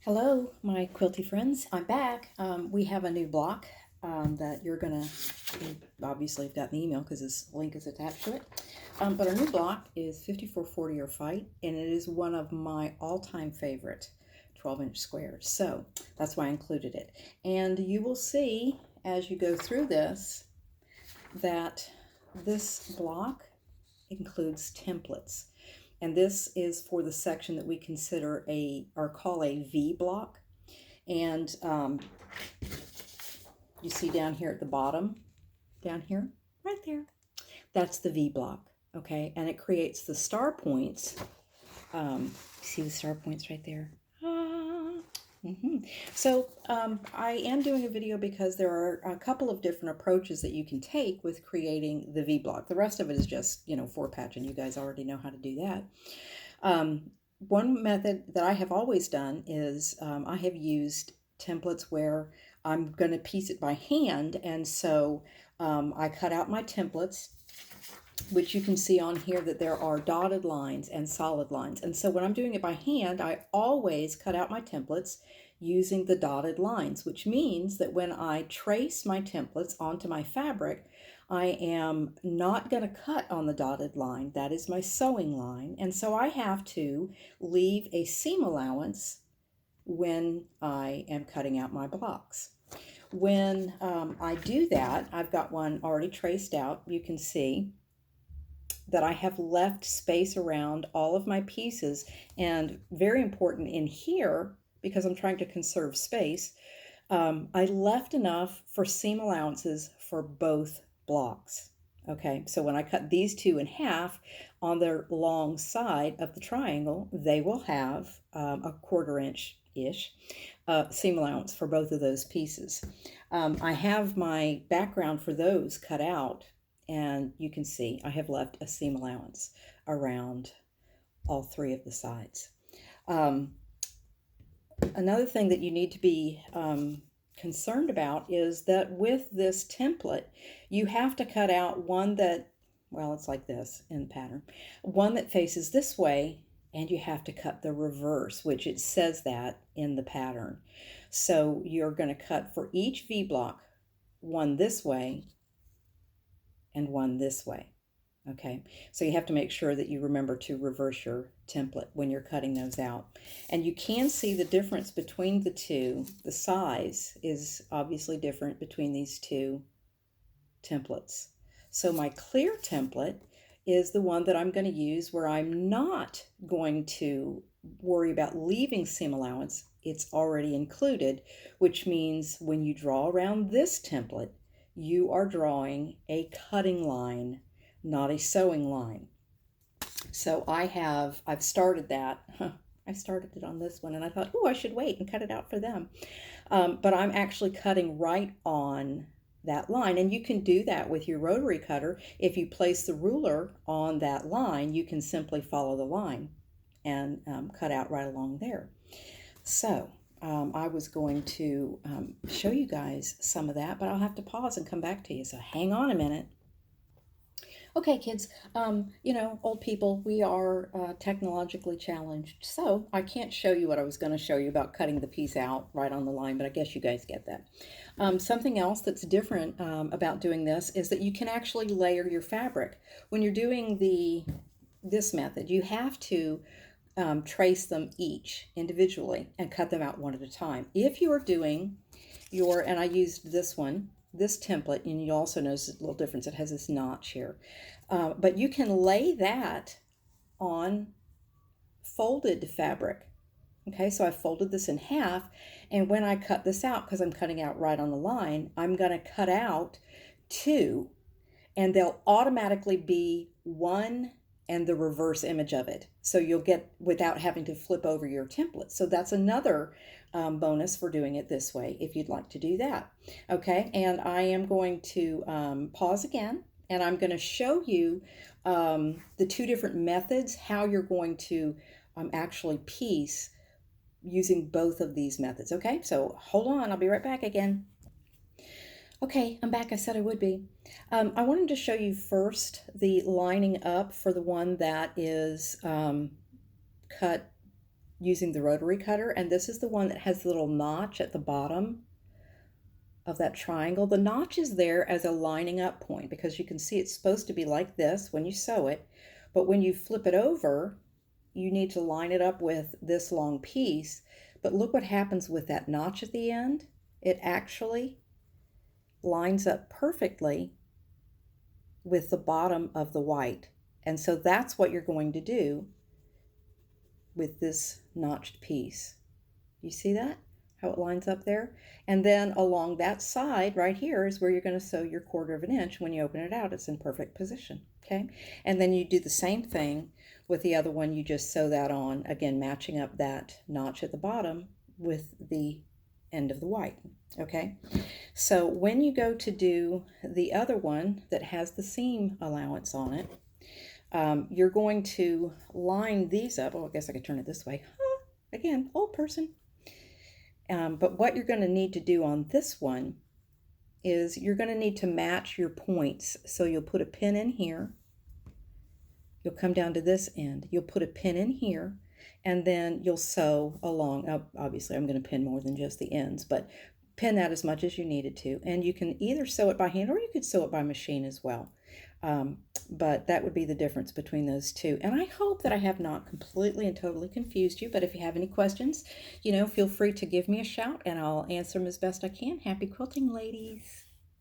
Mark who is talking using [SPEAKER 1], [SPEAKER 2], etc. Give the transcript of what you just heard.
[SPEAKER 1] Hello, my quilty friends. I'm back. We have a new block that you're gonna obviously have gotten the email because this link is attached to it. But our new block is 5440 or Fight, and it is one of my all-time favorite 12-inch squares. So that's why I included it. And you will see as you go through this that this block includes templates. And this is for the section that we consider or call a V block. And you see down here at the bottom, down here, right there, that's the V block, okay? And it creates the star points. See the star points right there? So I am doing a video because there are a couple of different approaches that you can take with creating the V block. The rest of it is just, four patch, and you guys already know how to do that. One method that I have always done is I have used templates where I'm going to piece it by hand, and so I cut out my templates, which you can see on here that there are dotted lines and solid lines. And so when I'm doing it by hand, I always cut out my templates using the dotted lines, which means that when I trace my templates onto my fabric, I am not going to cut on the dotted line. That is my sewing line. And so I have to leave a seam allowance when I am cutting out my blocks. When I do that, I've got one already traced out. You can see that I have left space around all of my pieces, and very important in here, because I'm trying to conserve space, I left enough for seam allowances for both blocks. Okay, so when I cut these two in half on their long side of the triangle, they will have a 1/4 inch-ish seam allowance for both of those pieces. I have my background for those cut out, and you can see I have left a seam allowance around all three of the sides. Another thing that you need to be concerned about is that with this template, you have to cut out one that, well, it's like this in the pattern, one that faces this way, and you have to cut the reverse, which it says that in the pattern. So you're going to cut for each V block, one this way and one this way. Okay, so you have to make sure that you remember to reverse your template when you're cutting those out. And you can see the difference between the two. The size is obviously different between these two templates. So my clear template is the one that I'm going to use where I'm not going to worry about leaving seam allowance. It's already included, which means when you draw around this template, you are drawing a cutting line, not a sewing line. So I've started that. I started it on this one, and I thought, oh, I should wait and cut it out for them. But I'm actually cutting right on that line, and you can do that with your rotary cutter. If you place the ruler on that line, you can simply follow the line and cut out right along there. So I was going to show you guys some of that, but I'll have to pause and come back to you, so hang on a minute. Okay, kids, old people, we are technologically challenged, so I can't show you what I was going to show you about cutting the piece out right on the line, but I guess you guys get that. Something else that's different about doing this is that you can actually layer your fabric. When you're doing this method, you have to trace them each individually and cut them out one at a time. If you are doing and I used this template, and you also notice a little difference. It has this notch here. But you can lay that on folded fabric. Okay, so I folded this in half, and when I cut this out, because I'm cutting out right on the line, I'm going to cut out two, and they'll automatically be one and the reverse image of it. So you'll get without having to flip over your template. So that's another bonus for doing it this way if you'd like to do that. Okay, and I am going to pause again, and I'm going to show you the two different methods, how you're going to actually piece using both of these methods. Okay, so hold on, I'll be right back again. Okay, I'm back. I said I would be. I wanted to show you first the lining up for the one that is cut using the rotary cutter, and this is the one that has the little notch at the bottom of that triangle. The notch is there as a lining up point because you can see it's supposed to be like this when you sew it, but when you flip it over, you need to line it up with this long piece. But look what happens with that notch at the end. It actually lines up perfectly with the bottom of the white. And so that's what you're going to do with this notched piece. You see that? How it lines up there? And then along that side right here is where you're going to sew your 1/4 of an inch. When you open it out, it's in perfect position. Okay? And then you do the same thing with the other one. You just sew that on, again, matching up that notch at the bottom with the end of the white. Okay? So when you go to do the other one that has the seam allowance on it, you're going to line these up. Oh, I guess I could turn it this way. Again, old person. But what you're going to need to do on this one is you're going to need to match your points. So you'll put a pin in here. You'll come down to this end. You'll put a pin in here, and then you'll sew along. Obviously, I'm going to pin more than just the ends, but pin that as much as you needed to. And you can either sew it by hand or you could sew it by machine as well. But that would be the difference between those two. And I hope that I have not completely and totally confused you. But if you have any questions, feel free to give me a shout and I'll answer them as best I can. Happy quilting, ladies.